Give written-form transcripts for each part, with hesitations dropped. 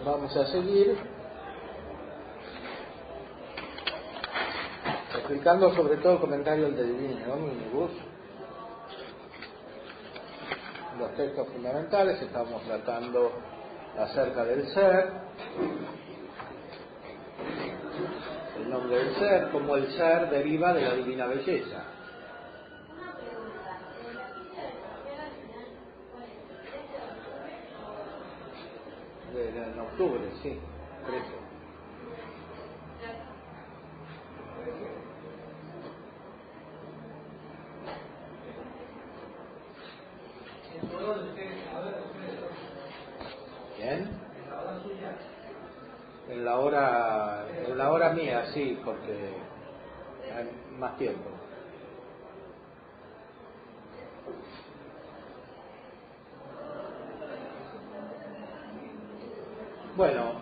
Vamos a seguir explicando sobre todo el comentario del De Divina Hominibus, los textos fundamentales. Estamos tratando acerca del ser, el nombre del ser, como el ser deriva de la divina belleza. En octubre, sí, 13. ¿Bien? En la hora mía, sí, porque hay más tiempo. Bueno,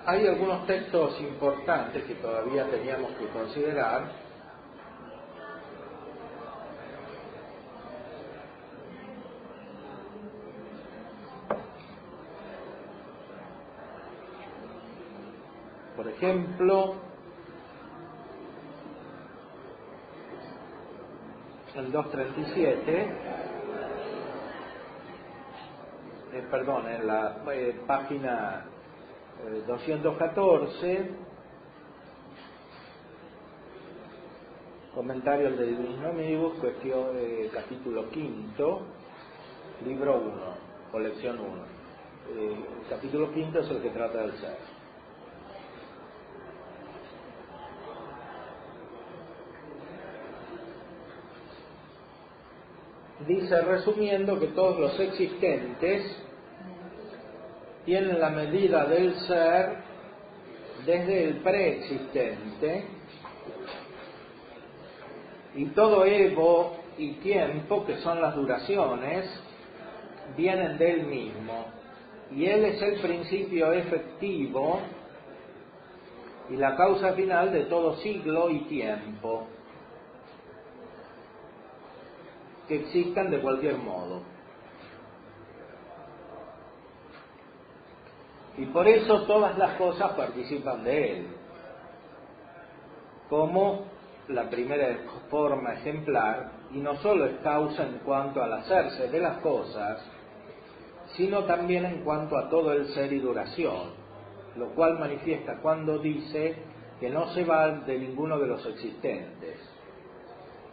hay algunos textos importantes que todavía teníamos que considerar. Por ejemplo, el 237, en la página 214, comentario del De Divina Hominibus, cuestión capítulo quinto, libro 1, colección 1. El capítulo quinto es el que trata del ser. Dice, resumiendo, que todos los existentes tienen la medida del ser desde el preexistente, y todo evo y tiempo, que son las duraciones, vienen de él mismo, y él es el principio efectivo y la causa final de todo siglo y tiempo que existan de cualquier modo. Y por eso todas las cosas participan de él, como la primera forma ejemplar, y no solo es causa en cuanto al hacerse de las cosas, sino también en cuanto a todo el ser y duración, lo cual manifiesta cuando dice que no se va de ninguno de los existentes.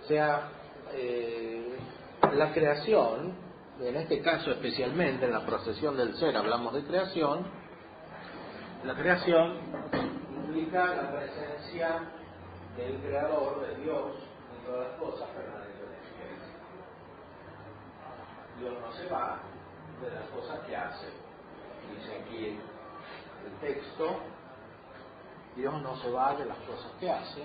O sea, la creación, en este caso especialmente en la procesión del ser hablamos de creación, la creación implica la presencia del Creador, de Dios, en todas las cosas permanentemente. Dios no se va de las cosas que hace. Dice aquí el texto, Dios no se va de las cosas que hace.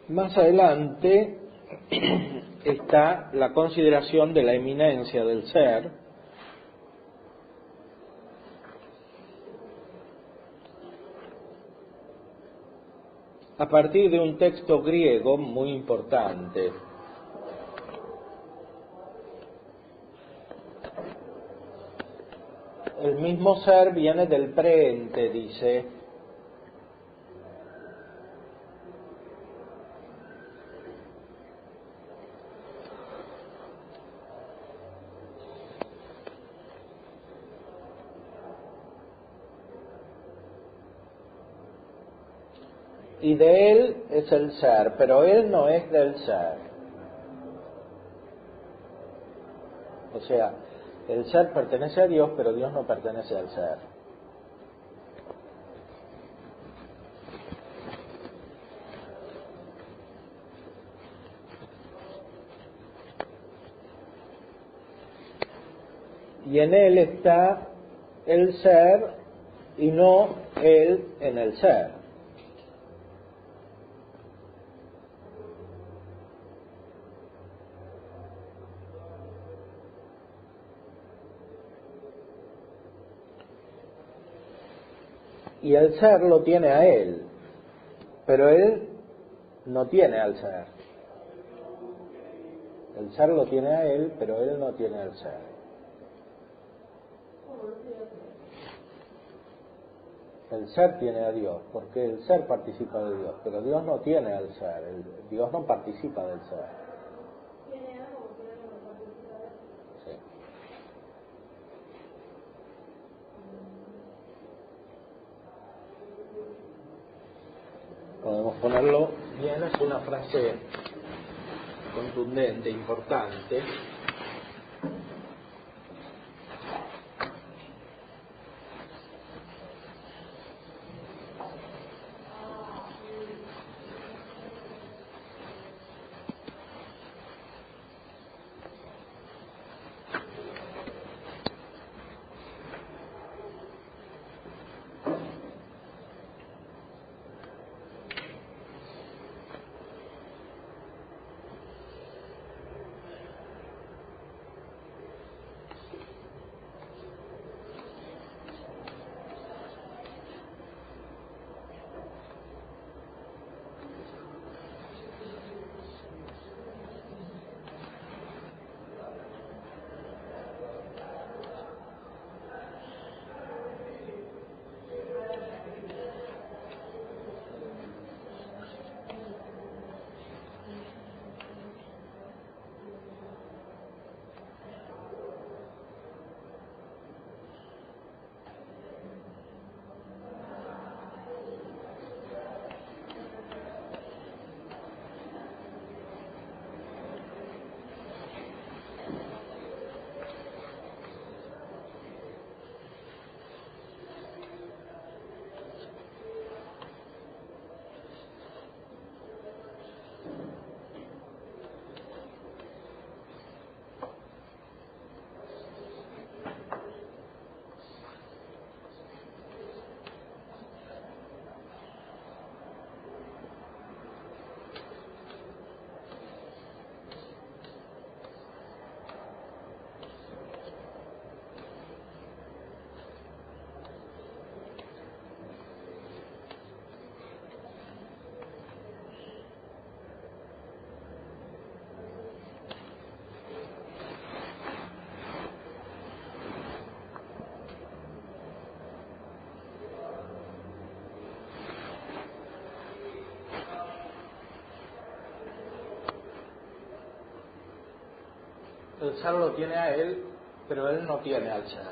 Más adelante está la consideración de la eminencia del ser, a partir de un texto griego muy importante. El mismo ser viene del preente, dice. Y de él es el ser, pero él no es del ser. O sea, el ser pertenece a Dios, pero Dios no pertenece al ser. Y en Él está el ser y no Él en el ser. Y el ser lo tiene a Él, pero Él no tiene al ser. El ser lo tiene a Él, pero Él no tiene al ser. El ser tiene a Dios, porque el ser participa de Dios, pero Dios no tiene al ser, Dios no participa del ser. ¿Tiene algo que Dios no participa de él? Sí. Podemos ponerlo bien, es una frase contundente, importante. El ser lo tiene a Él, pero Él no tiene al ser.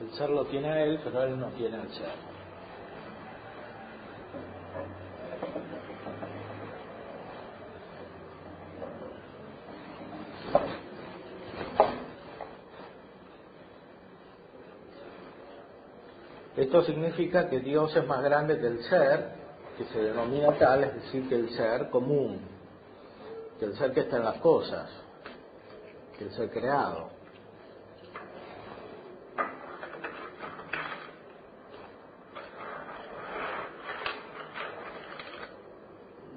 El ser lo tiene a Él, pero Él no tiene al ser. Esto significa que Dios es más grande que el ser, que se denomina tal, es decir, que el ser común, que el ser que está en las cosas, que el ser creado.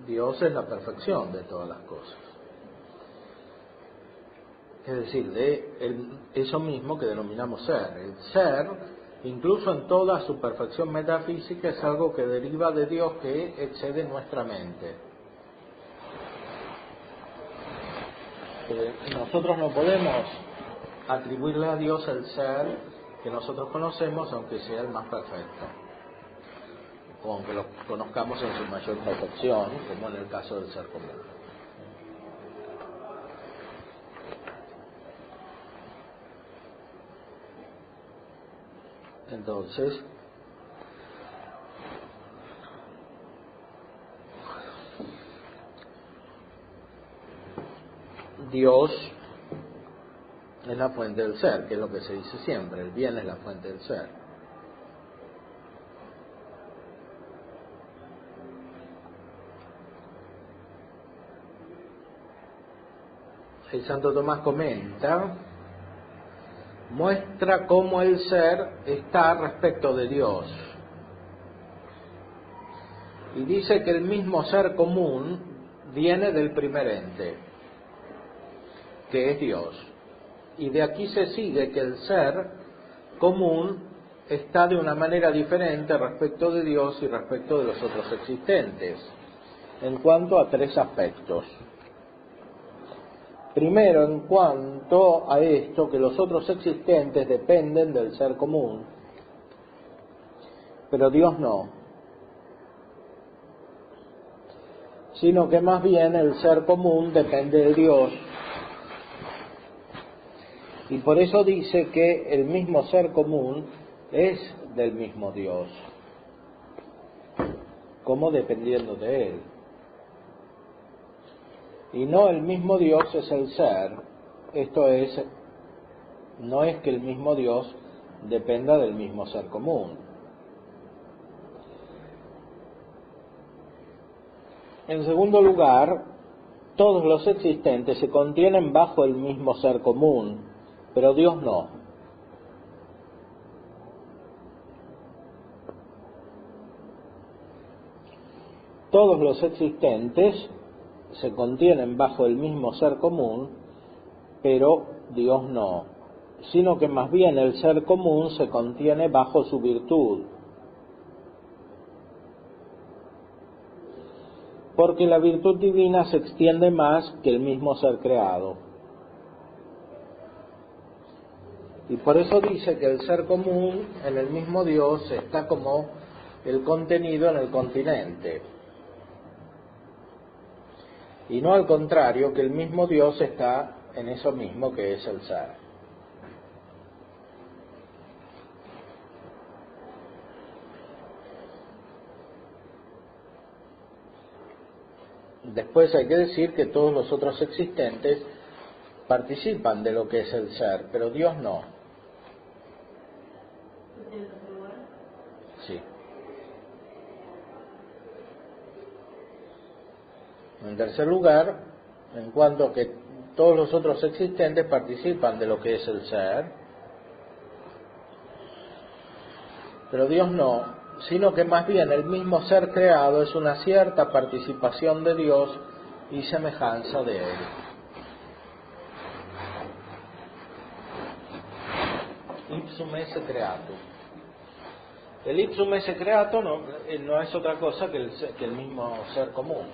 Dios es la perfección de todas las cosas. Es decir, de eso mismo que denominamos ser. El ser, incluso en toda su perfección metafísica, es algo que deriva de Dios, que excede nuestra mente. Nosotros no podemos atribuirle a Dios el ser que nosotros conocemos, aunque sea el más perfecto, o aunque lo conozcamos en su mayor perfección, como en el caso del ser común. Entonces, Dios es la fuente del ser, que es lo que se dice siempre, el bien es la fuente del ser. El Santo Tomás comenta, muestra cómo el ser está respecto de Dios. Y dice que el mismo ser común viene del primer ente, que es Dios. Y de aquí se sigue que el ser común está de una manera diferente respecto de Dios y respecto de los otros existentes, en cuanto a tres aspectos. Primero, en cuanto a esto, que los otros existentes dependen del ser común, pero Dios no, sino que más bien el ser común depende de Dios. Y por eso dice que el mismo ser común es del mismo Dios, como dependiendo de Él. Y no el mismo Dios es el ser, esto es, no es que el mismo Dios dependa del mismo ser común. En segundo lugar, todos los existentes se contienen bajo el mismo ser común, pero Dios no. Todos los existentes se contienen bajo el mismo ser común, pero Dios no, sino que más bien el ser común se contiene bajo su virtud. Porque la virtud divina se extiende más que el mismo ser creado. Y por eso dice que el ser común en el mismo Dios está como el contenido en el continente. Y no al contrario, que el mismo Dios está en eso mismo que es el ser. Después hay que decir que todos los otros existentes participan de lo que es el ser, pero Dios no. Sí. En tercer lugar, en cuanto a que todos los otros existentes participan de lo que es el ser, pero Dios no, sino que más bien el mismo ser creado es una cierta participación de Dios y semejanza de Él. Ipsum esse creatum. El ipsum esse creatum no es otra cosa que el mismo ser común.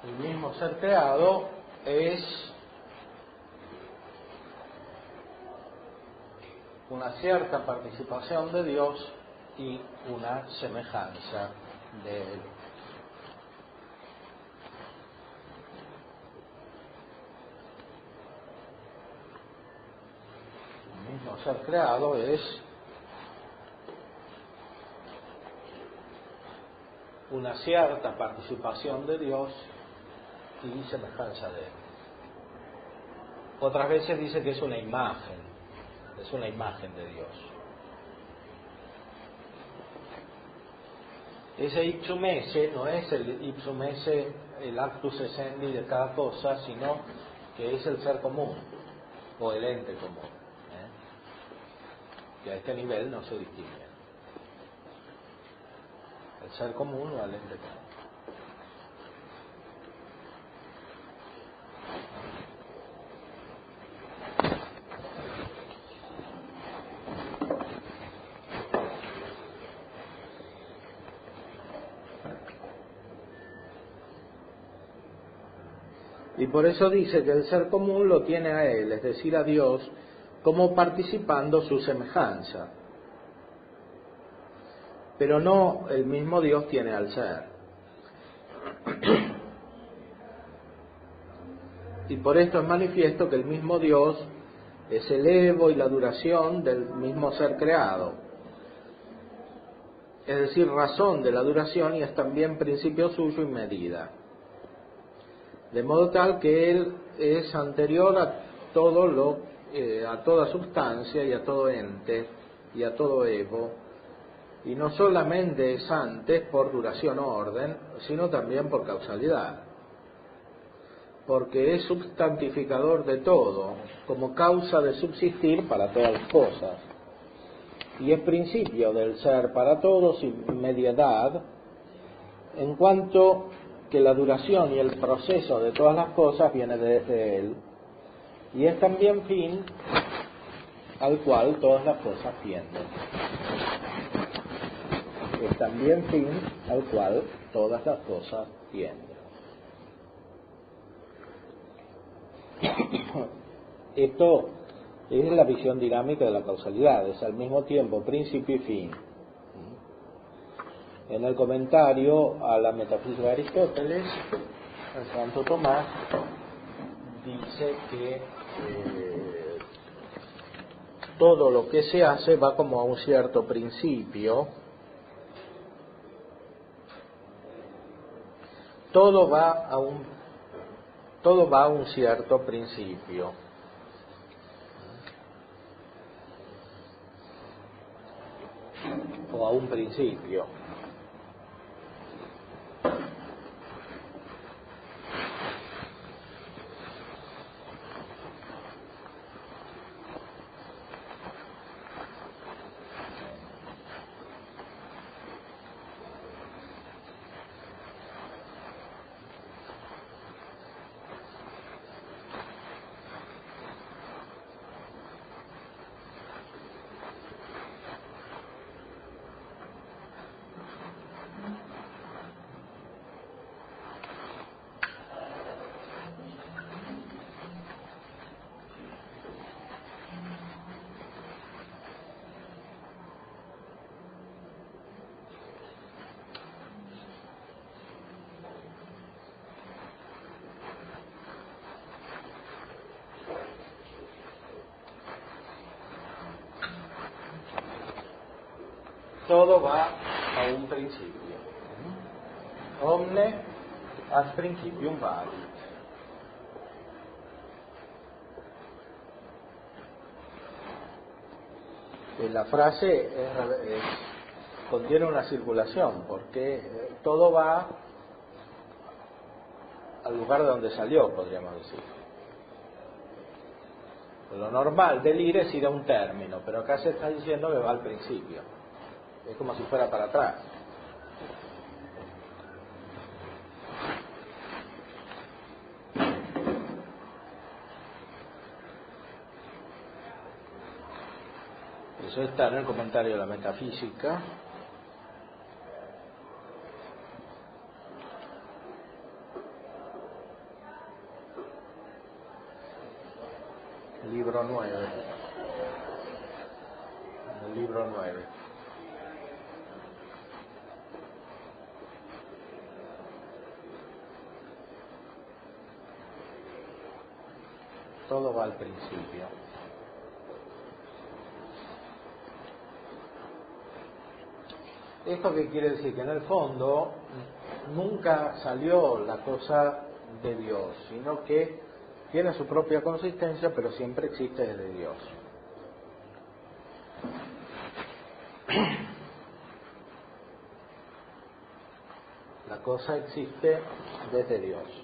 El mismo ser creado es una cierta participación de Dios y una semejanza de Él. El mismo ser creado es una cierta participación de Dios y semejanza de Él. Otras veces dice que es una imagen de Dios. Ese ipsum esse no es el ipsum esse, el actus essendi de cada cosa, sino que es el ser común o el ente común, que a este nivel no se distingue. El ser común o el ente común. Y por eso dice que el ser común lo tiene a Él, es decir, a Dios, como participando su semejanza. Pero no el mismo Dios tiene al ser. Y por esto es manifiesto que el mismo Dios es el evo y la duración del mismo ser creado. Es decir, razón de la duración y es también principio suyo y medida. De modo tal que Él es anterior a todo a toda sustancia y a todo ente y a todo evo, y no solamente es antes por duración o orden, sino también por causalidad, porque es substantificador de todo, como causa de subsistir para todas las cosas, y es principio del ser para todos y mediedad, en cuanto que la duración y el proceso de todas las cosas viene desde Él, y es también fin al cual todas las cosas tienden. Es también fin al cual todas las cosas tienden. Esto es la visión dinámica de la causalidad, es al mismo tiempo principio y fin. En el comentario a la Metafísica de Aristóteles, el Santo Tomás dice que todo lo que se hace va como a un cierto principio, todo va a un cierto principio. O a un principio. Todo va a un principio. Omne ad principium vadit. La frase contiene una circulación, porque todo va al lugar de donde salió, podríamos decir. Lo normal del ir es ir a un término, pero acá se está diciendo que va al principio. Es como si fuera para atrás. Eso está en el comentario de la Metafísica. Libro 9. El libro 9. Todo va al principio. ¿Esto qué quiere decir? Que en el fondo nunca salió la cosa de Dios, sino que tiene su propia consistencia, pero siempre existe desde Dios. La cosa existe desde Dios.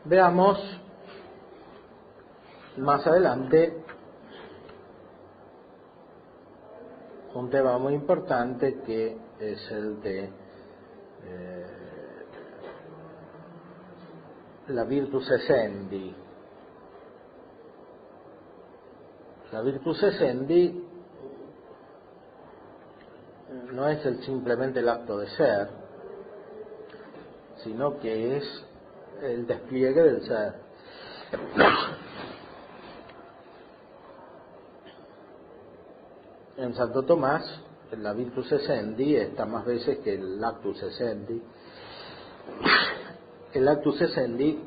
Veamos más adelante un tema muy importante que es el de la virtus essendi. La virtus essendi no es simplemente el acto de ser, sino que es el despliegue del ser. En Santo Tomás, la virtus essendi está más veces que el actus essendi. El actus essendi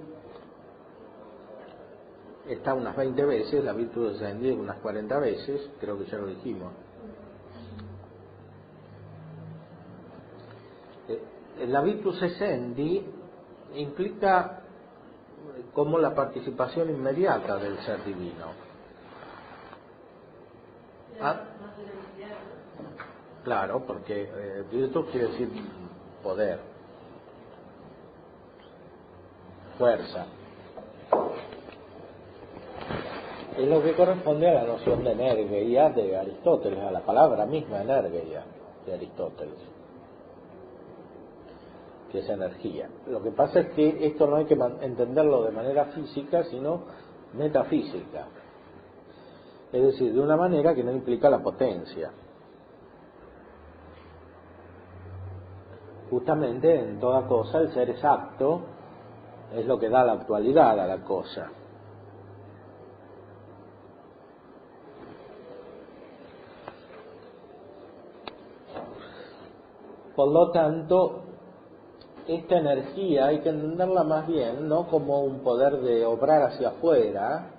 está unas 20 veces, la virtus essendi unas 40 veces, creo que ya lo dijimos. La virtus essendi implica como la participación inmediata del ser divino. Claro, porque virtus quiere decir poder, fuerza. Es lo que corresponde a la noción de energía de Aristóteles, a la palabra misma energía de Aristóteles, que es energía. Lo que pasa es que esto no hay que entenderlo de manera física, sino metafísica. Es decir, de una manera que no implica la potencia. Justamente en toda cosa el ser exacto es lo que da la actualidad a la cosa. Por lo tanto, esta energía hay que entenderla más bien no como un poder de obrar hacia afuera,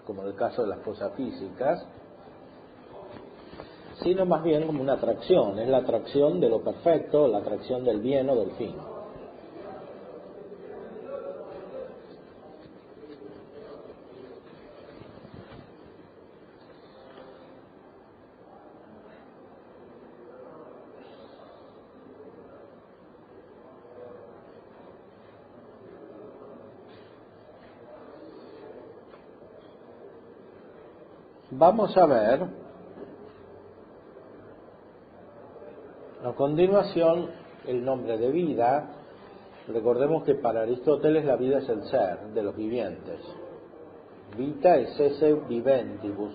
como en el caso de las cosas físicas, sino más bien como una atracción, es la atracción de lo perfecto, la atracción del bien o del fin. Vamos a ver a continuación el nombre de vida. Recordemos que para Aristóteles la vida es el ser de los vivientes. Vita es esse viventibus.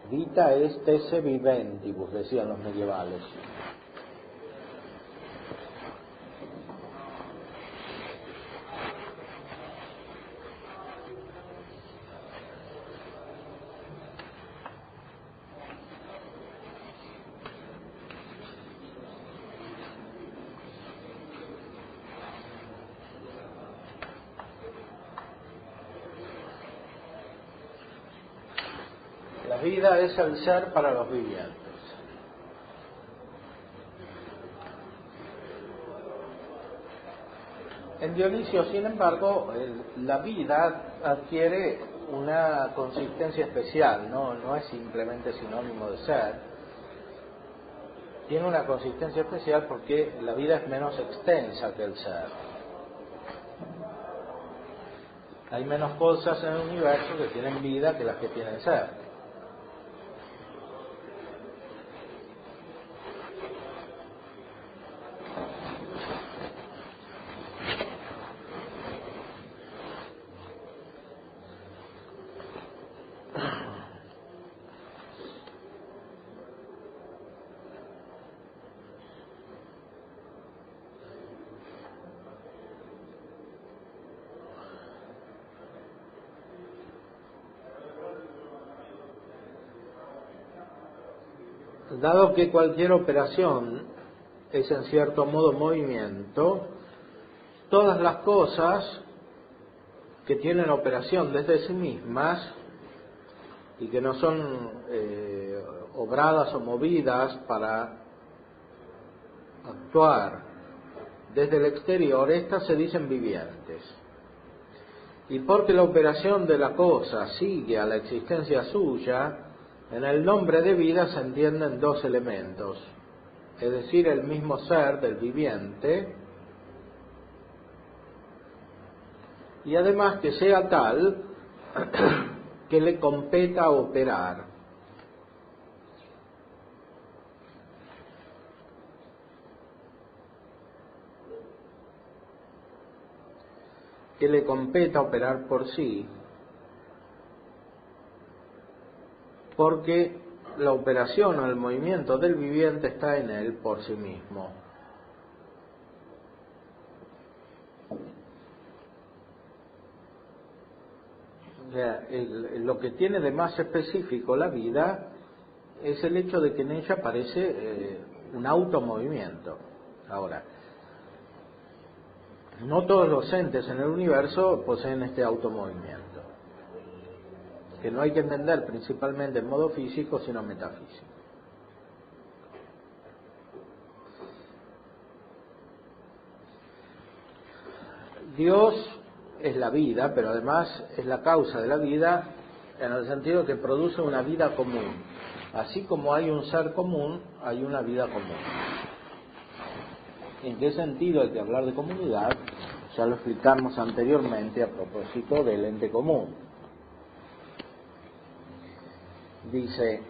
Vita est esse viventibus, decían los medievales. La vida es el ser para los vivientes. En Dionisio, sin embargo, la vida adquiere una consistencia especial, no es simplemente sinónimo de ser. Tiene una consistencia especial porque la vida es menos extensa que el ser. Hay menos cosas en el universo que tienen vida que las que tienen ser. dado que cualquier operación es en cierto modo movimiento, todas las cosas que tienen operación desde sí mismas y que no son obradas o movidas para actuar desde el exterior, estas se dicen vivientes. Y porque la operación de la cosa sigue a la existencia suya, en el nombre de vida se entienden dos elementos, es decir, el mismo ser del viviente, y además que sea tal que le competa operar. Que le competa operar por sí, porque la operación o el movimiento del viviente está en él por sí mismo. O sea, lo que tiene de más específico la vida es el hecho de que en ella aparece un automovimiento. Ahora, no todos los entes en el universo poseen este automovimiento, que no hay que entender principalmente en modo físico, sino metafísico. Dios es la vida, pero además es la causa de la vida en el sentido que produce una vida común. Así como hay un ser común, hay una vida común. ¿En qué sentido hay que hablar de comunidad? Ya lo explicamos anteriormente a propósito del ente común. Dice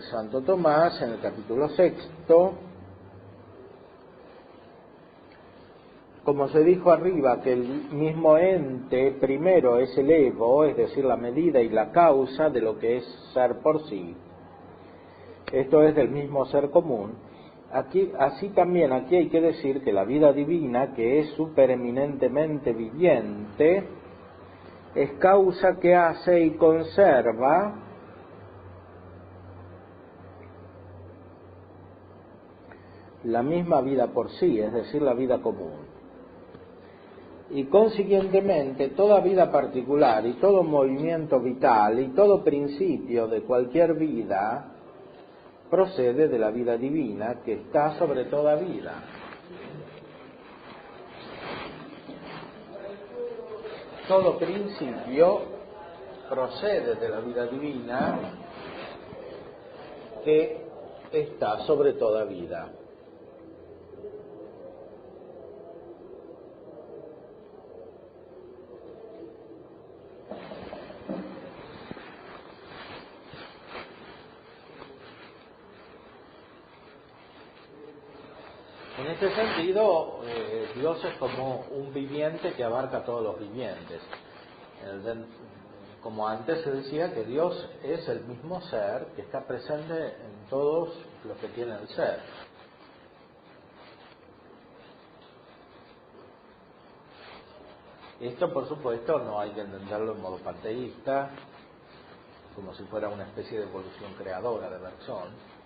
Santo Tomás en el capítulo 6, como se dijo arriba, que el mismo ente primero es el ego, es decir, la medida y la causa de lo que es ser por sí. Esto es del mismo ser común. Así también aquí hay que decir que la vida divina, que es supereminentemente viviente, es causa que hace y conserva la misma vida por sí, es decir, la vida común. Y consiguientemente toda vida particular y todo movimiento vital y todo principio de cualquier vida procede de la vida divina que está sobre toda vida. Todo principio procede de la vida divina que está sobre toda vida. En este sentido, Dios es como un viviente que abarca a todos los vivientes. Como antes se decía que Dios es el mismo ser que está presente en todos los que tienen el ser. Esto, por supuesto, no hay que entenderlo en modo panteísta, como si fuera una especie de evolución creadora de Bergson,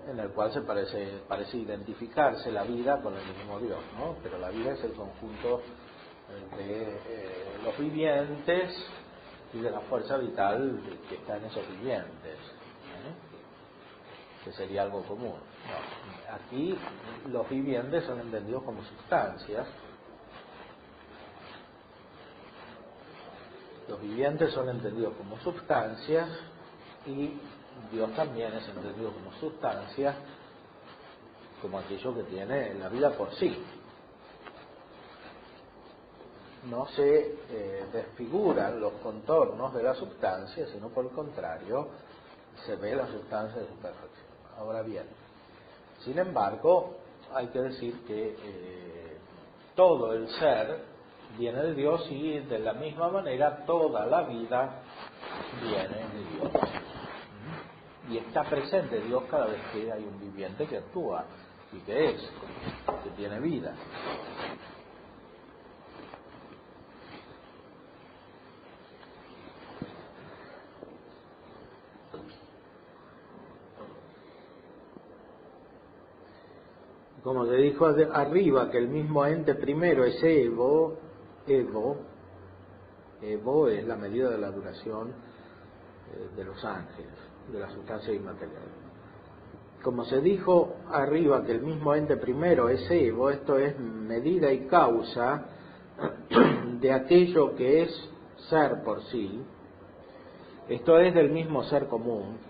en el cual parece identificarse la vida con el mismo Dios, ¿no? Pero la vida es el conjunto de los vivientes y de la fuerza vital que está en esos vivientes, que sería algo común. No, aquí los vivientes son entendidos como sustancias. Los vivientes son entendidos como sustancias y Dios también es entendido como sustancia, como aquello que tiene la vida por sí. No se desfiguran los contornos de la sustancia, sino por el contrario, se ve la sustancia de su perfección. Ahora bien, sin embargo, hay que decir que todo el ser viene de Dios y de la misma manera toda la vida viene de Dios. Y está presente Dios cada vez que hay un viviente que actúa y que tiene vida. Como se dijo arriba, que el mismo ente primero es Evo es la medida de la duración de los ángeles, de la sustancia inmaterial. Como se dijo arriba que el mismo ente primero es Evo, esto es medida y causa de aquello que es ser por sí, esto es del mismo ser común.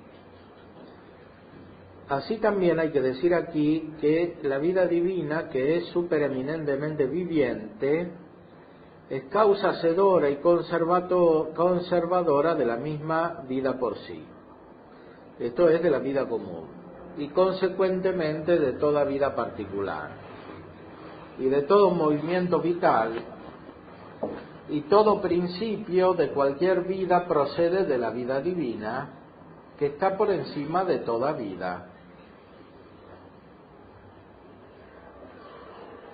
Así también hay que decir aquí que la vida divina, que es supereminentemente viviente, es causa hacedora y conservadora de la misma vida por sí. Esto es de la vida común y consecuentemente de toda vida particular y de todo movimiento vital, y todo principio de cualquier vida procede de la vida divina, que está por encima de toda vida.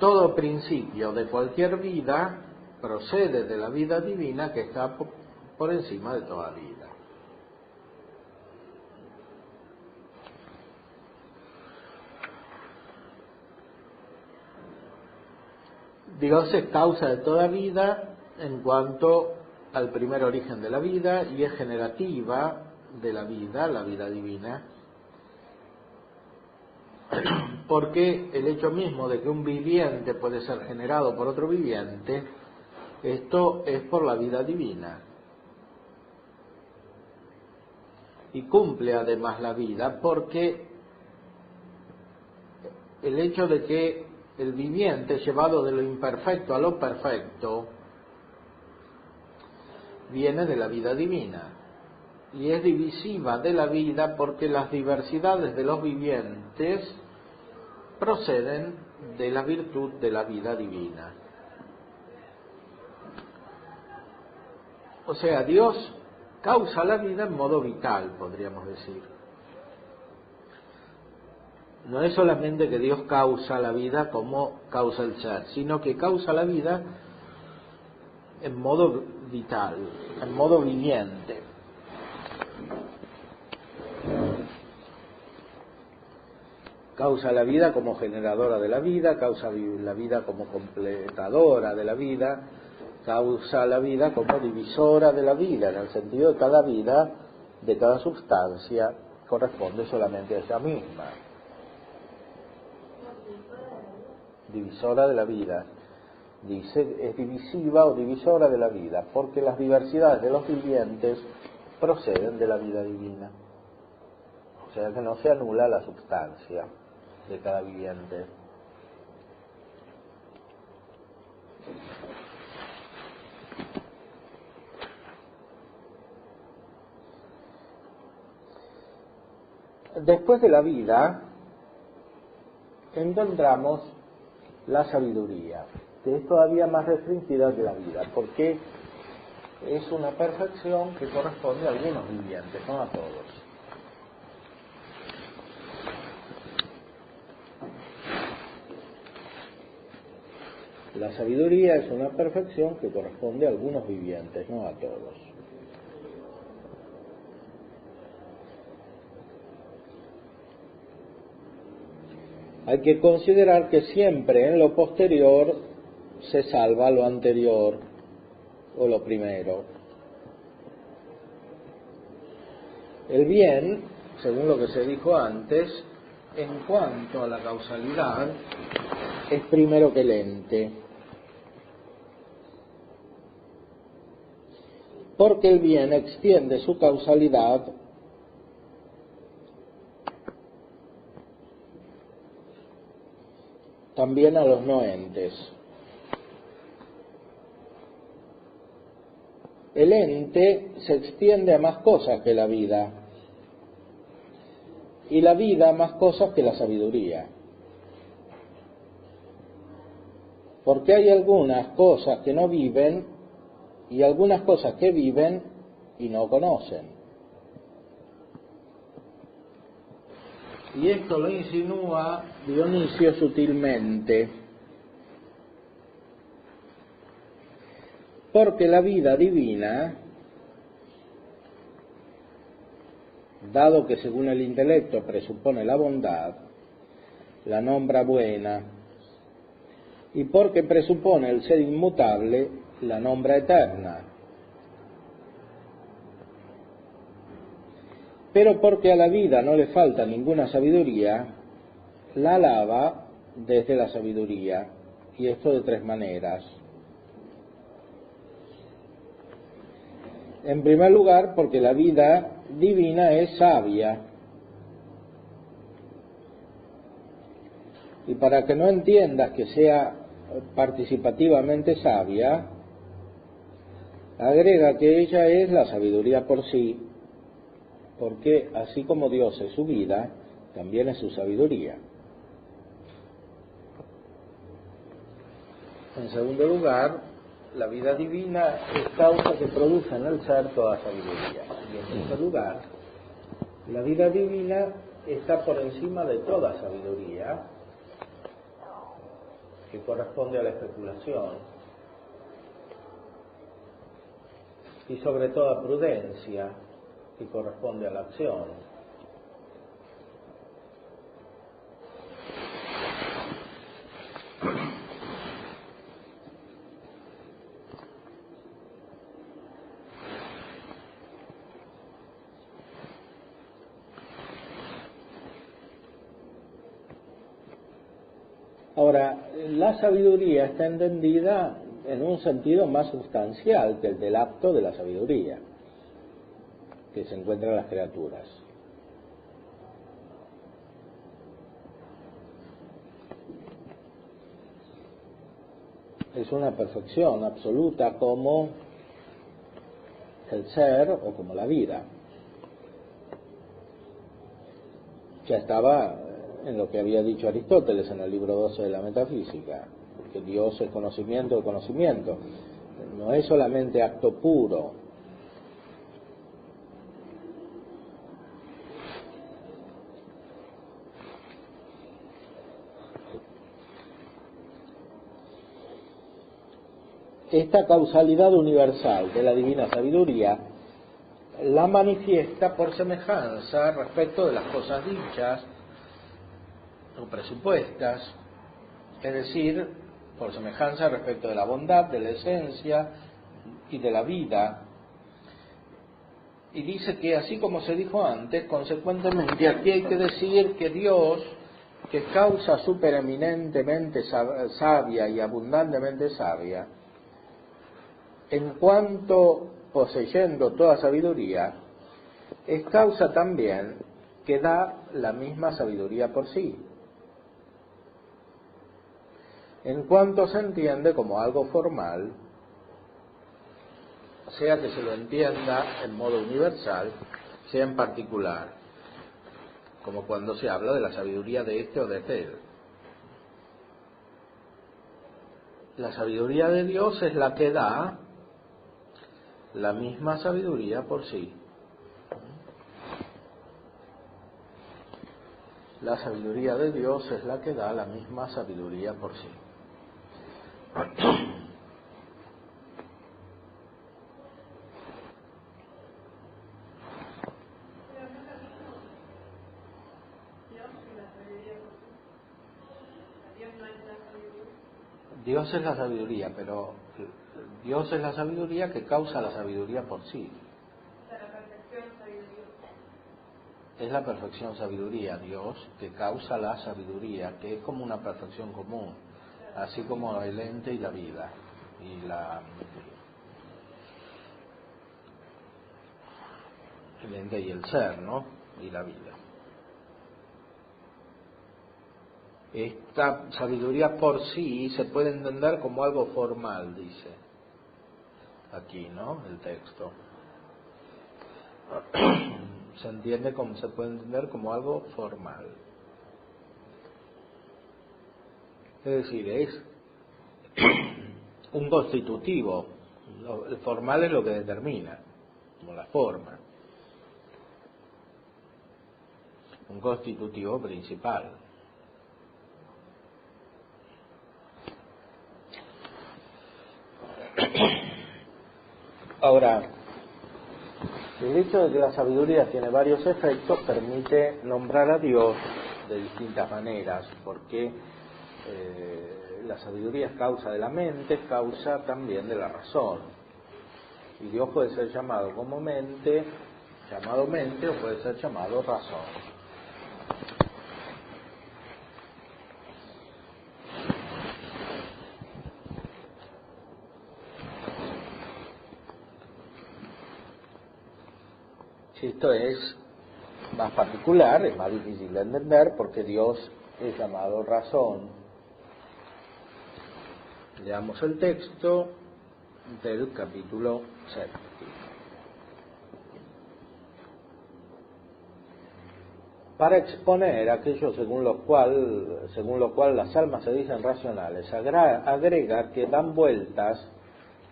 Todo principio de cualquier vida procede de la vida divina, que está por encima de toda vida. Dios es causa de toda vida en cuanto al primer origen de la vida, y es generativa de la vida divina, porque el hecho mismo de que un viviente puede ser generado por otro viviente, esto es por la vida divina. Y cumple además la vida, porque el hecho de que el viviente, llevado de lo imperfecto a lo perfecto, viene de la vida divina, y es divisiva de la vida porque las diversidades de los vivientes proceden de la virtud de la vida divina. O sea, Dios causa la vida en modo vital, podríamos decir. No es solamente que Dios causa la vida como causa el ser, sino que causa la vida en modo vital, en modo viviente. Causa la vida como generadora de la vida, causa la vida como completadora de la vida, causa la vida como divisora de la vida, en el sentido de cada vida, de cada sustancia, corresponde solamente a ella misma. Divisora de la vida. Dice, es divisiva o divisora de la vida, porque las diversidades de los vivientes proceden de la vida divina. O sea que no se anula la sustancia de cada viviente. Después de la vida encontramos la sabiduría, que es todavía más restringida que la vida, porque es una perfección que corresponde a algunos vivientes, no a todos. La sabiduría es una perfección que corresponde a algunos vivientes, no a todos. Hay que considerar que siempre en lo posterior se salva lo anterior o lo primero. El bien, según lo que se dijo antes, en cuanto a la causalidad, es primero que el ente. Porque el bien extiende su causalidad también a los no entes. El ente se extiende a más cosas que la vida, y la vida a más cosas que la sabiduría. Porque hay algunas cosas que no viven y algunas cosas que viven y no conocen. Y esto lo insinúa Dionisio sutilmente, porque la vida divina, dado que según el intelecto presupone la bondad, la nombra buena, y porque presupone el ser inmutable, la nombra eterna. Pero porque a la vida no le falta ninguna sabiduría, la alaba desde la sabiduría, y esto de tres maneras. En primer lugar, porque la vida divina es sabia. Y para que no entiendas que sea participativamente sabia, agrega que ella es la sabiduría por sí, porque así como Dios es su vida, también es su sabiduría. En segundo lugar, la vida divina es causa que produce en el ser toda sabiduría. Y en tercer lugar, la vida divina está por encima de toda sabiduría, que corresponde a la especulación, y sobre toda prudencia, que corresponde a la acción. Ahora, la sabiduría está entendida en un sentido más sustancial que el del acto de la sabiduría que se encuentra en las criaturas. Es una perfección absoluta como el ser o como la vida. Ya estaba en lo que había dicho Aristóteles en el libro 12 de la Metafísica, que Dios es conocimiento de conocimiento. No es solamente acto puro. Esta causalidad universal de la divina sabiduría la manifiesta por semejanza respecto de las cosas dichas o presupuestas, es decir, por semejanza respecto de la bondad, de la esencia y de la vida. Y dice que así como se dijo antes, consecuentemente aquí hay que decir que Dios, que es causa supereminentemente sabia y abundantemente sabia, en cuanto poseyendo toda sabiduría, es causa también que da la misma sabiduría por sí, en cuanto se entiende como algo formal, sea que se lo entienda en modo universal, sea en particular, como cuando se habla de la sabiduría de este o de aquel. La sabiduría de Dios es la que da la misma sabiduría por sí. La sabiduría de Dios es la que da la misma sabiduría por sí. Dios es la sabiduría, pero Dios es la sabiduría que causa la sabiduría por sí. Es la perfección sabiduría, Dios, que causa la sabiduría, que es como una perfección común, así como el ente y la vida, y el ente y el ser, ¿no? Y la vida. Esta sabiduría por sí se puede entender como algo formal, dice aquí, ¿no? El texto. Se entiende como, se puede entender como algo formal. Es decir, es un constitutivo. El formal es lo que determina, como la forma. Un constitutivo principal. Ahora, el hecho de que la sabiduría tiene varios efectos permite nombrar a Dios de distintas maneras, porque la sabiduría es causa de la mente, es causa también de la razón. Y Dios puede ser llamado como mente, o puede ser llamado razón. Si esto es más particular, es más difícil de entender porque Dios es llamado razón. Leamos el texto del capítulo 7. Para exponer aquello según lo cual las almas se dicen racionales, agrega que dan vueltas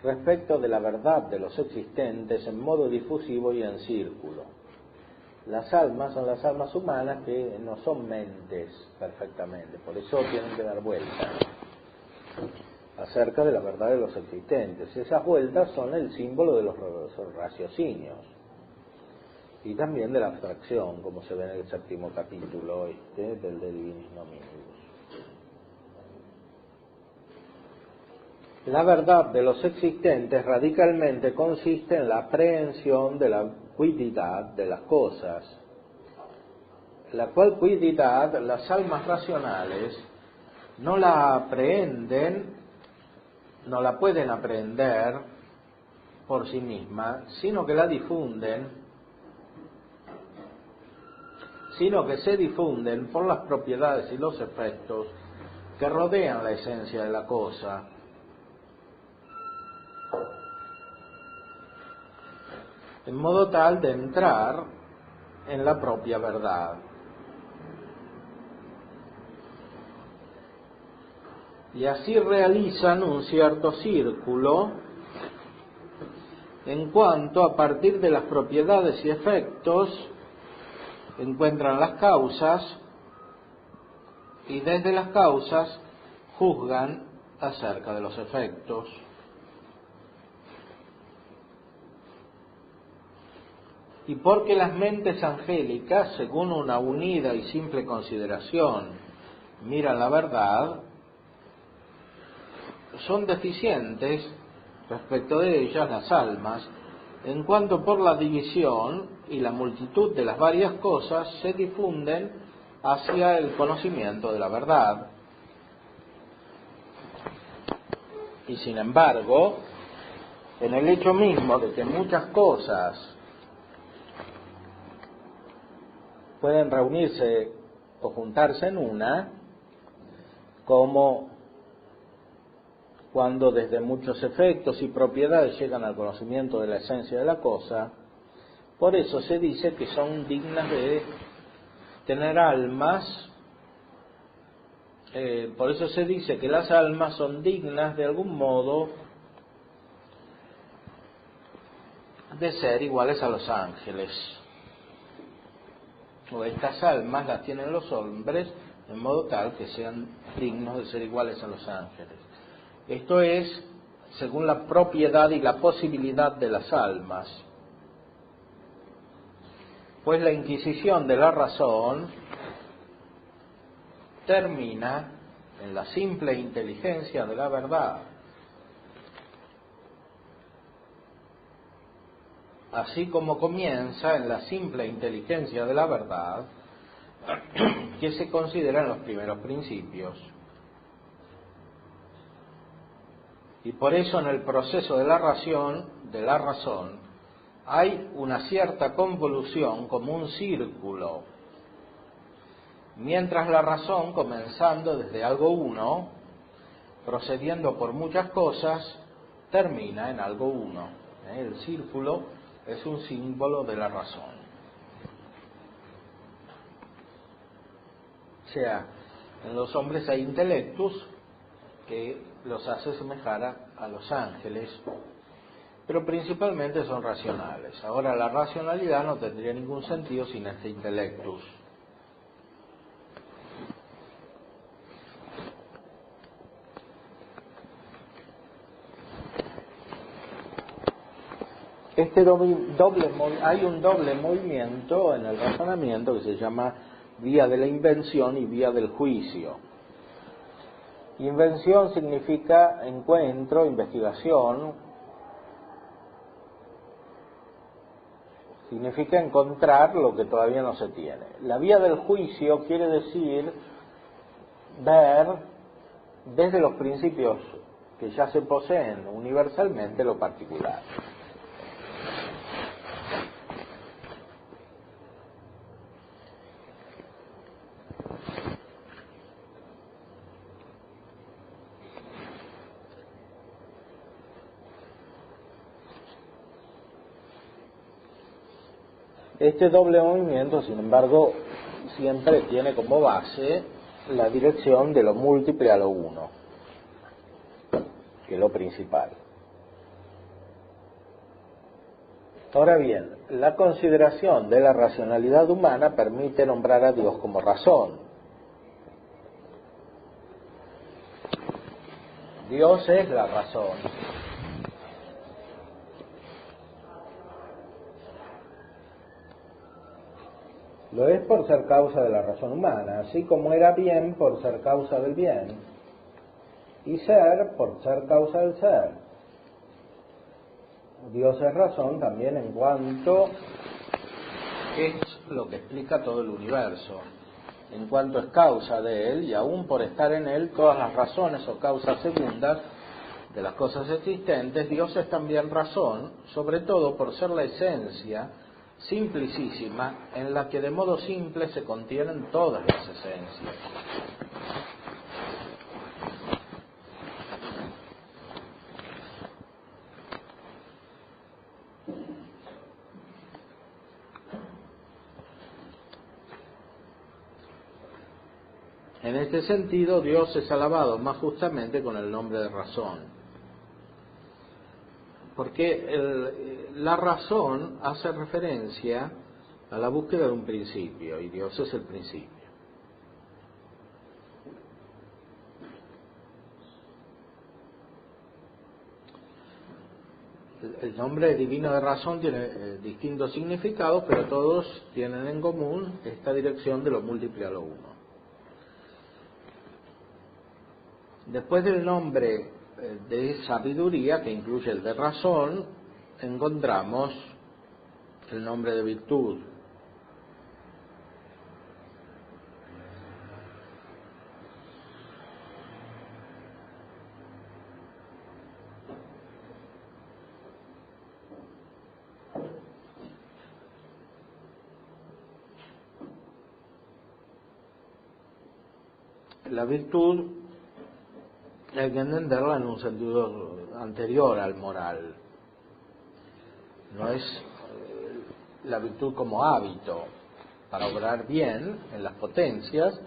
respecto de la verdad de los existentes en modo difusivo y en círculo. Las almas son las almas humanas que no son mentes perfectamente, por eso tienen que dar vueltas acerca de la verdad de los existentes. Esas vueltas son el símbolo de los raciocinios y también de la abstracción, como se ve en el 7º capítulo del De Divinis Nominibus. La verdad de los existentes radicalmente consiste en la aprehensión de la quiddità de las cosas, la cual quiddità las almas racionales no la aprehenden, no la pueden aprehender por sí misma, sino que la difunden, sino que se difunden por las propiedades y los efectos que rodean la esencia de la cosa. En modo tal de entrar en la propia verdad. Y así realizan un cierto círculo en cuanto a partir de las propiedades y efectos encuentran las causas y desde las causas juzgan acerca de los efectos. Y porque las mentes angélicas, según una unida y simple consideración, miran la verdad, son deficientes respecto de ellas las almas, en cuanto por la división y la multitud de las varias cosas se difunden hacia el conocimiento de la verdad. Y sin embargo, en el hecho mismo de que muchas cosas pueden reunirse o juntarse en una, como cuando desde muchos efectos y propiedades llegan al conocimiento de la esencia de la cosa, por eso se dice que son dignas de tener almas, por eso se dice que las almas son dignas de algún modo de ser iguales a los ángeles. O estas almas las tienen los hombres en modo tal que sean dignos de ser iguales a los ángeles. Esto es según la propiedad y la posibilidad de las almas. Pues la inquisición de la razón termina en la simple inteligencia de la verdad, así como comienza en la simple inteligencia de la verdad que se considera en los primeros principios. Y por eso en el proceso de la razón hay una cierta convolución como un círculo, mientras la razón, comenzando desde algo uno, procediendo por muchas cosas, termina en algo uno. El círculo es un símbolo de la razón. O sea, en los hombres hay intelectus que los hace semejar a los ángeles, pero principalmente son racionales. Ahora, la racionalidad no tendría ningún sentido sin este intelectus. Hay un doble movimiento en el razonamiento que se llama vía de la invención y vía del juicio. Invención significa encuentro, investigación, significa encontrar lo que todavía no se tiene. La vía del juicio quiere decir ver desde los principios que ya se poseen universalmente lo particular. Este doble movimiento, sin embargo, siempre tiene como base la dirección de lo múltiple a lo uno, que es lo principal. Ahora bien, la consideración de la racionalidad humana permite nombrar a Dios como razón. Dios es la razón. Lo es por ser causa de la razón humana, así como era bien por ser causa del bien, y ser por ser causa del ser. Dios es razón también en cuanto es lo que explica todo el universo, en cuanto es causa de él, y aún por estar en él todas las razones o causas segundas de las cosas existentes. Dios es también razón, sobre todo por ser la esencia simplicísima en la que de modo simple se contienen todas las esencias. En este sentido, Dios es alabado más justamente con el nombre de razón, porque la razón hace referencia a la búsqueda de un principio, y Dios es el principio. El nombre divino de razón tiene distintos significados, pero todos tienen en común esta dirección de lo múltiple a lo uno. Después del nombre de sabiduría, que incluye el de razón, encontramos el nombre de virtud. La virtud hay que entenderla en un sentido anterior al moral. No es la virtud como hábito para obrar bien en las potencias,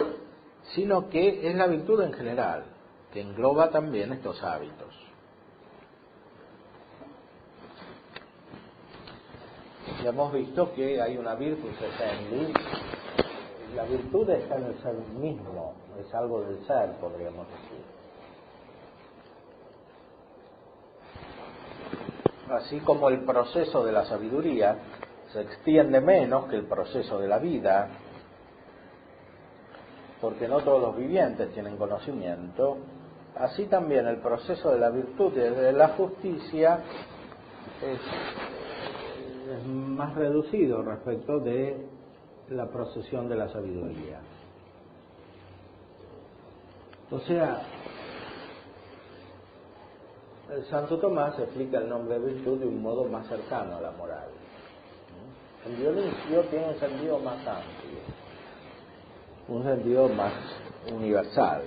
sino que es la virtud en general, que engloba también estos hábitos. Ya hemos visto que hay una virtus essendi. La virtud está en el ser mismo, es algo del ser, podríamos decir. Así como el proceso de la sabiduría se extiende menos que el proceso de la vida, porque no todos los vivientes tienen conocimiento, así también el proceso de la virtud y de la justicia es más reducido respecto de la procesión de la sabiduría. O sea, el Santo Tomás explica el nombre de virtud de un modo más cercano a la moral. El Dionisio tiene un sentido más amplio, un sentido más universal.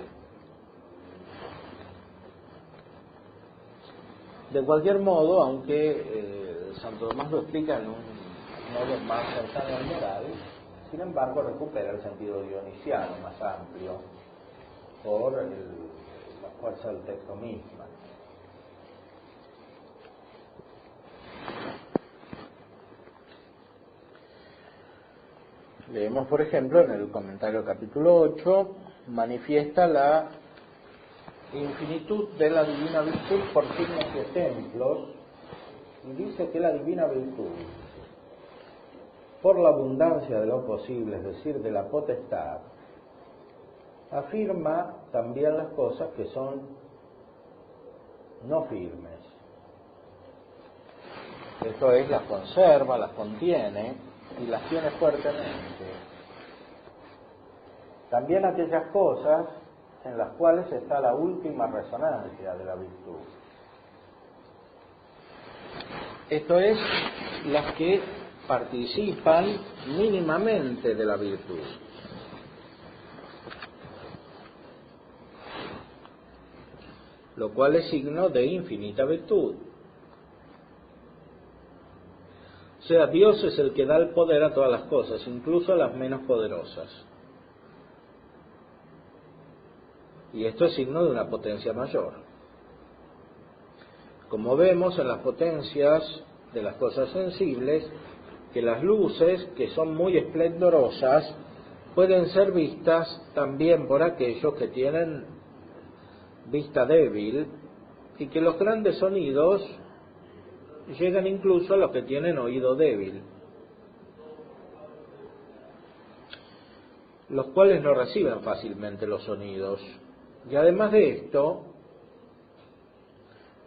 De cualquier modo, aunque Santo Tomás lo explica en un modo más cercano al moral, sin embargo recupera el sentido dionisiano más amplio por la fuerza del texto misma. Leemos, por ejemplo, en el comentario capítulo 8, manifiesta la infinitud de la divina virtud por signos y ejemplos, y dice que la divina virtud por la abundancia de lo posible, es decir, de la potestad, afirma también las cosas que son no firmes. Esto es, las conserva, las contiene y las tiene fuertemente. También aquellas cosas en las cuales está la última resonancia de la virtud. Esto es, las que participan mínimamente de la virtud. Lo cual es signo de infinita virtud. O sea, Dios es el que da el poder a todas las cosas, incluso a las menos poderosas. Y esto es signo de una potencia mayor. Como vemos en las potencias de las cosas sensibles, que las luces, que son muy esplendorosas, pueden ser vistas también por aquellos que tienen vista débil, y que los grandes sonidos llegan incluso a los que tienen oído débil, los cuales no reciben fácilmente los sonidos. Y además de esto,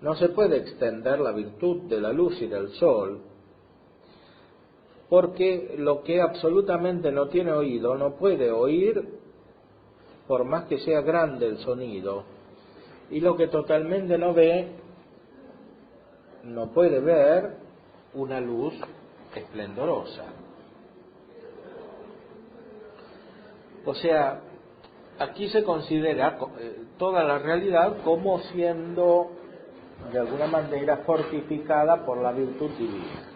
no se puede extender la virtud de la luz y del sol, porque lo que absolutamente no tiene oído no puede oír por más que sea grande el sonido, y lo que totalmente no ve no puede ver una luz esplendorosa. O sea, aquí se considera toda la realidad como siendo de alguna manera fortificada por la virtud divina.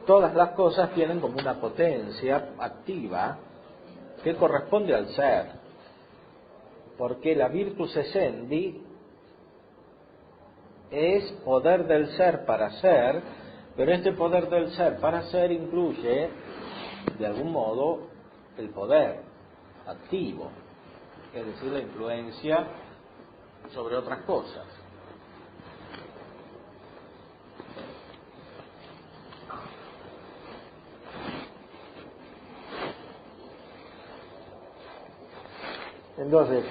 Todas las cosas tienen como una potencia activa que corresponde al ser, porque la virtus essendi es poder del ser para ser, pero este poder del ser para ser incluye, de algún modo, el poder activo, es decir, la influencia sobre otras cosas. Entonces,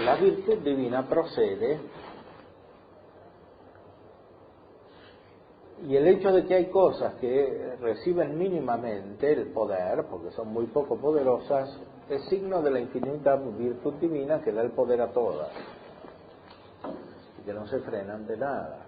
la virtud divina procede, y el hecho de que hay cosas que reciben mínimamente el poder, porque son muy poco poderosas, es signo de la infinita virtud divina que da el poder a todas, y que no se frenan de nada.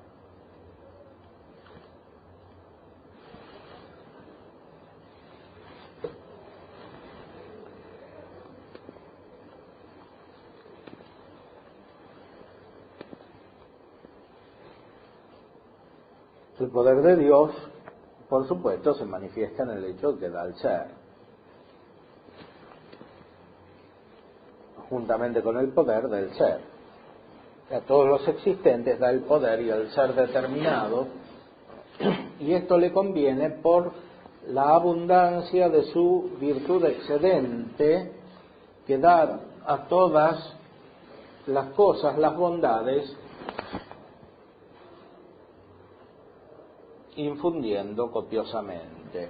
El poder de Dios, por supuesto, se manifiesta en el hecho que da el ser, juntamente con el poder del ser. A todos los existentes da el poder y el ser determinado, y esto le conviene por la abundancia de su virtud excedente, que da a todas las cosas las bondades, infundiendo copiosamente.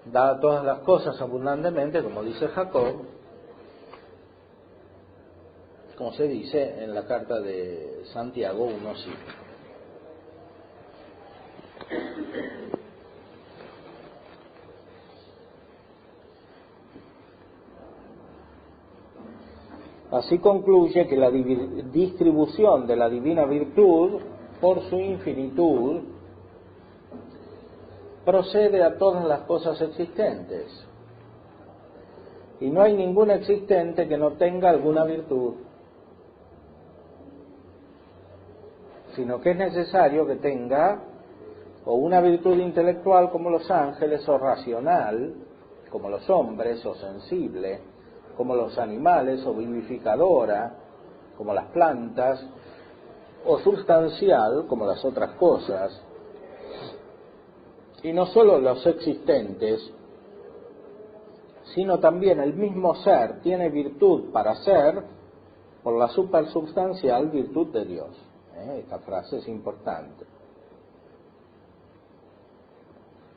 Da a todas las cosas abundantemente, como dice Jacob, como se dice en la carta de Santiago 1:5. Así concluye que la distribución de la divina virtud, por su infinitud, procede a todas las cosas existentes. Y no hay ningún existente que no tenga alguna virtud, sino que es necesario que tenga o una virtud intelectual como los ángeles, o racional, como los hombres, o sensible, como los animales, o vivificadora, como las plantas, o sustancial, como las otras cosas. Y no solo los existentes, sino también el mismo ser tiene virtud para ser por la supersubstancial virtud de Dios. Esta frase es importante.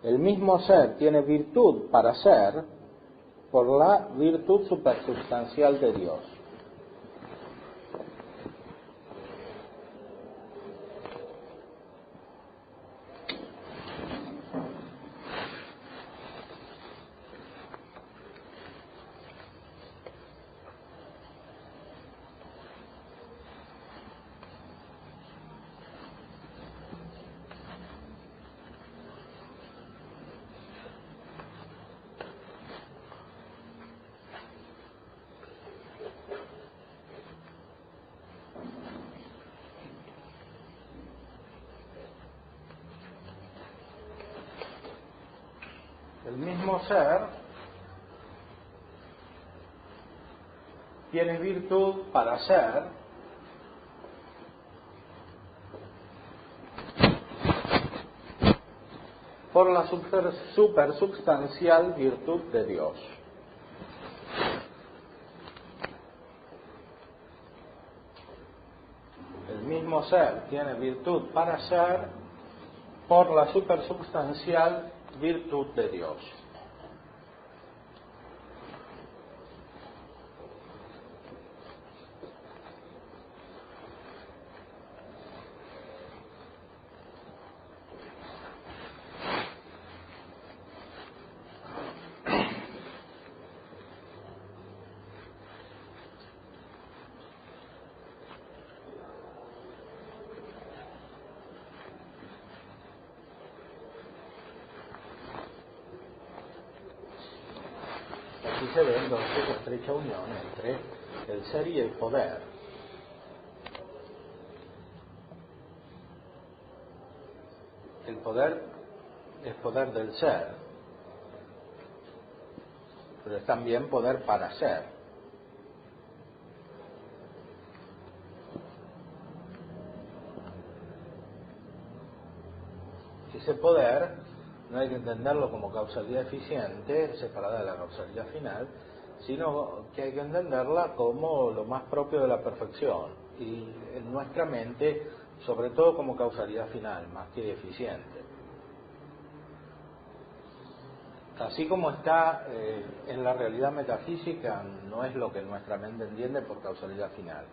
El mismo ser tiene virtud para ser por la virtud supersubstancial de Dios. El mismo ser tiene virtud para ser por la supersubstancial virtud de Dios. El mismo ser tiene virtud para ser por la supersubstancial virtud de Dios. Aquí se ve entonces la estrecha unión entre el ser y el poder. El poder es poder del ser, pero es también poder para ser. Ese poder no hay que entenderlo como causalidad eficiente, separada de la causalidad final, sino que hay que entenderla como lo más propio de la perfección, y en nuestra mente, sobre todo como causalidad final, más que eficiente. Así como está en la realidad metafísica, no es lo que nuestra mente entiende por causalidad final,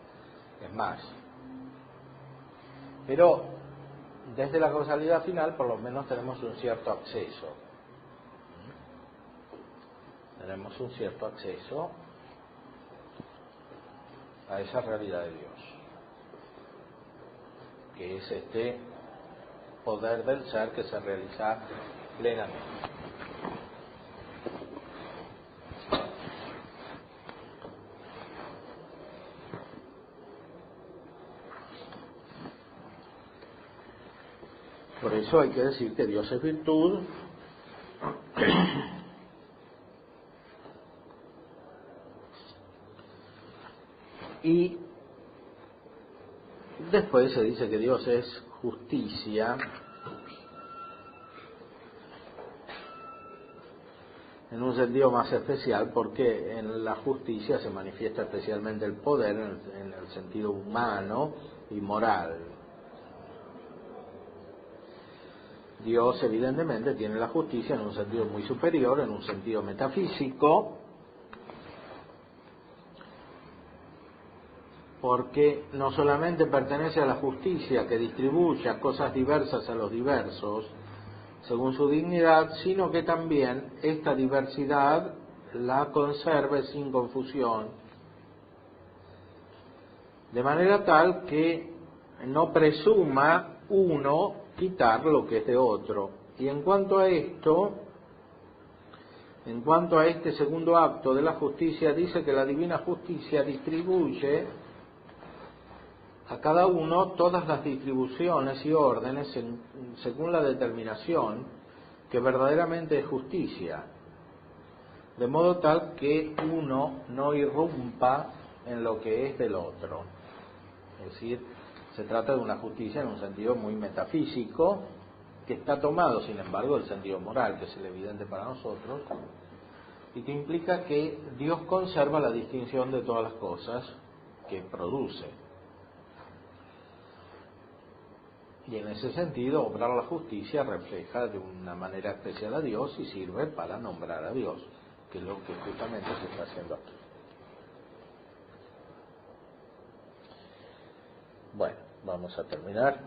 es más. Pero desde la causalidad final por lo menos tenemos un cierto acceso. Tenemos un cierto acceso a esa realidad de Dios, que es este poder del ser que se realiza plenamente. Por eso hay que decir que Dios es virtud y después se dice que Dios es justicia en un sentido más especial, porque en la justicia se manifiesta especialmente el poder en el sentido humano y moral. Dios evidentemente tiene la justicia en un sentido muy superior, en un sentido metafísico, porque no solamente pertenece a la justicia que distribuye a cosas diversas a los diversos según su dignidad, sino que también esta diversidad la conserve sin confusión, de manera tal que no presuma uno quitar lo que es de otro. Y en cuanto a esto, en cuanto a este segundo acto de la justicia, dice que la divina justicia distribuye a cada uno todas las distribuciones y órdenes según la determinación que verdaderamente es justicia, de modo tal que uno no irrumpa en lo que es del otro. Es decir, se trata de una justicia en un sentido muy metafísico, que está tomado, sin embargo, del sentido moral, que es el evidente para nosotros, y que implica que Dios conserva la distinción de todas las cosas que produce. Y en ese sentido, obrar la justicia refleja de una manera especial a Dios y sirve para nombrar a Dios, que es lo que justamente se está haciendo aquí. Bueno, vamos a terminar.